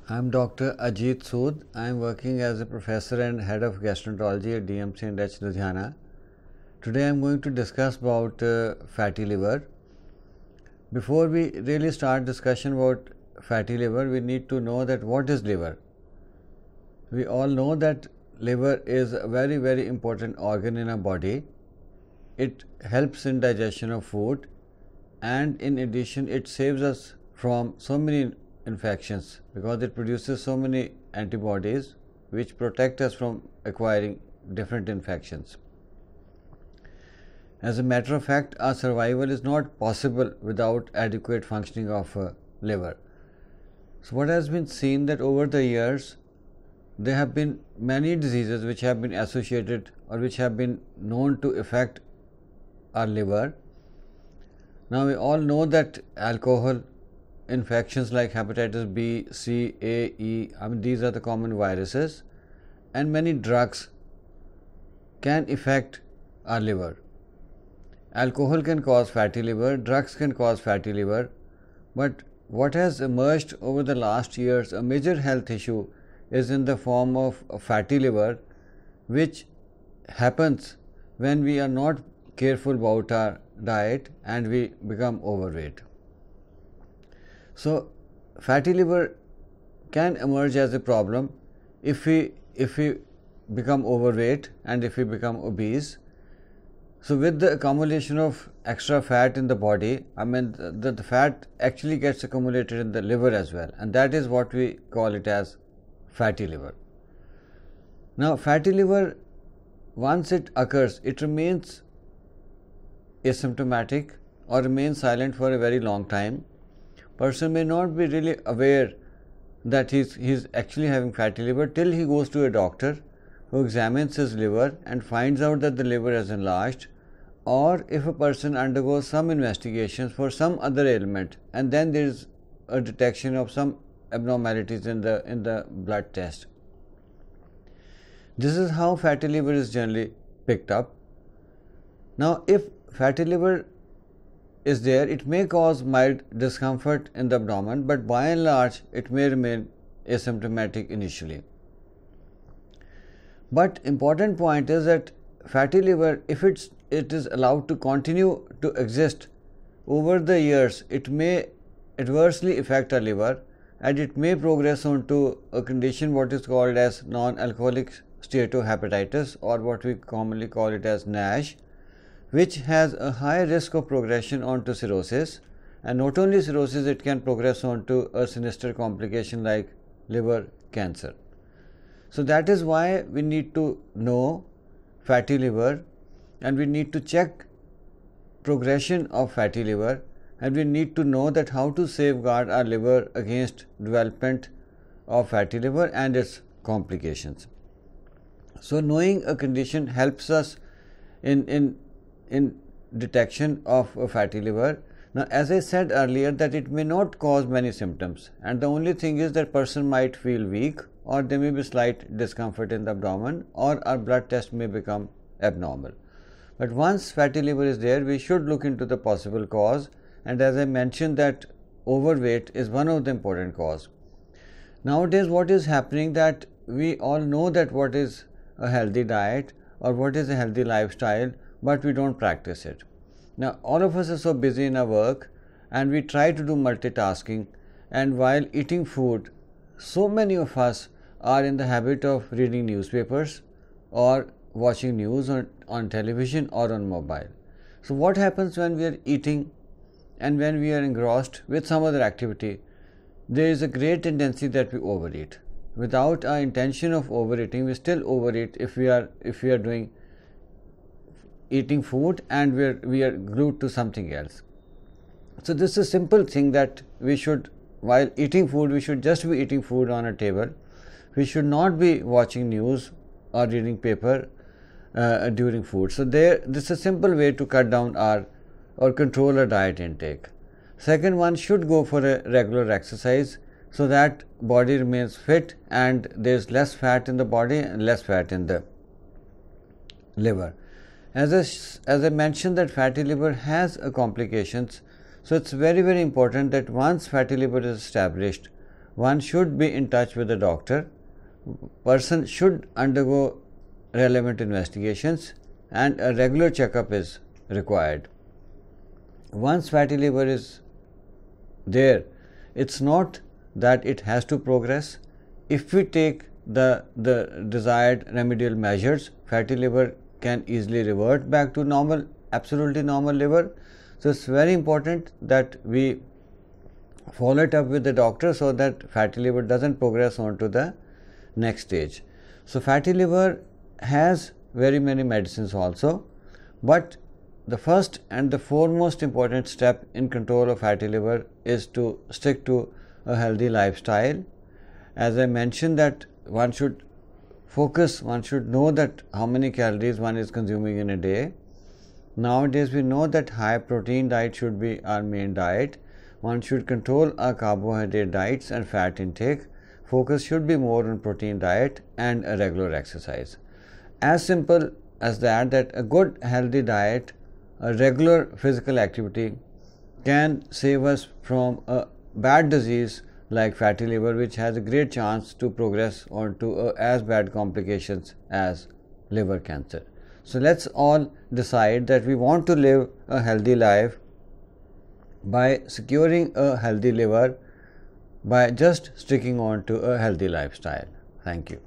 I'm Dr. Ajit Sood. I'm working as a professor and head of gastroenterology at DMC and H. Ludhiana. Today I'm going to discuss about fatty liver. Before we really start discussion about fatty liver, we need to know that what is liver. We all know that liver is a very important organ in our body. It helps in digestion of food, and in addition it saves us from so many infections because it produces so many antibodies which protect us from acquiring different infections. As a matter of fact, our survival is not possible without adequate functioning of liver. So what has been seen that over the years there have been many diseases which have been associated or which have been known to affect our liver. Now we all know that alcohol infections like hepatitis B, C, A, E, these are the common viruses, and many drugs can affect our liver. Alcohol can cause fatty liver, drugs can cause fatty liver, but what has emerged over the last years, a major health issue, is in the form of fatty liver, which happens when we are not careful about our diet and we become overweight. So fatty liver can emerge as a problem if we become overweight and if we become obese. So with the accumulation of extra fat in the body, the fat actually gets accumulated in the liver as well, and that is what we call it as fatty liver. Now fatty liver, once it occurs, it remains asymptomatic or remains silent for a very long time. Person may not be really aware that he's actually having fatty liver till he goes to a doctor who examines his liver and finds out that the liver is enlarged, or if a person undergoes some investigations for some other ailment and then there is a detection of some abnormalities in the blood test. This is how fatty liver is generally picked up. Now if fatty liver is there, it may cause mild discomfort in the abdomen, but by and large it may remain asymptomatic initially. But important point is that fatty liver, if it is allowed to continue to exist over the years, it may adversely affect our liver and it may progress on to a condition what is called as non-alcoholic steatohepatitis, or what we commonly call it as NASH, which has a high risk of progression onto cirrhosis, and not only cirrhosis, it can progress on to a sinister complication like liver cancer. So that is why we need to know fatty liver, and we need to check progression of fatty liver, and we need to know that how to safeguard our liver against development of fatty liver and its complications. So knowing a condition helps us in detection of a fatty liver. Now as I said earlier that it may not cause many symptoms, and the only thing is that person might feel weak, or there may be slight discomfort in the abdomen, or our blood test may become abnormal. But once fatty liver is there, we should look into the possible cause, and as I mentioned that overweight is one of the important cause. Nowadays what is happening, that we all know that what is a healthy diet or what is a healthy lifestyle, but we don't practice it. Now all of us are so busy in our work and we try to do multitasking, and while eating food, so many of us are in the habit of reading newspapers or watching news on television or on mobile. So what happens when we are eating and when we are engrossed with some other activity? There is a great tendency that we overeat. Without our intention of overeating, we still overeat if we are doing eating food and we are glued to something else. So this is a simple thing that we should, while eating food, we should just be eating food on a table. We should not be watching news or reading paper during food. So this is a simple way to cut down or control our diet intake. Second one, should go for a regular exercise so that body remains fit and there is less fat in the body and less fat in the liver. As I mentioned that fatty liver has complications, so it's very important that once fatty liver is established, one should be in touch with the doctor. Person should undergo relevant investigations and a regular checkup is required. Once fatty liver is there, it's not that it has to progress. If we take the desired remedial measures, fatty liver can easily revert back to normal, absolutely normal liver. So it's very important that we follow it up with the doctor so that fatty liver doesn't progress on to the next stage. So fatty liver has very many medicines also, but the first and the foremost important step in control of fatty liver is to stick to a healthy lifestyle. As I mentioned, that one should focus, one should know that how many calories one is consuming in a day. Nowadays we know that high protein diet should be our main diet. One should control our carbohydrate diets and fat intake. Focus should be more on protein diet and a regular exercise. As simple as that a good healthy diet, a regular physical activity can save us from a bad disease like fatty liver, which has a great chance to progress on to as bad complications as liver cancer. So let's all decide that we want to live a healthy life by securing a healthy liver, by just sticking on to a healthy lifestyle. Thank you.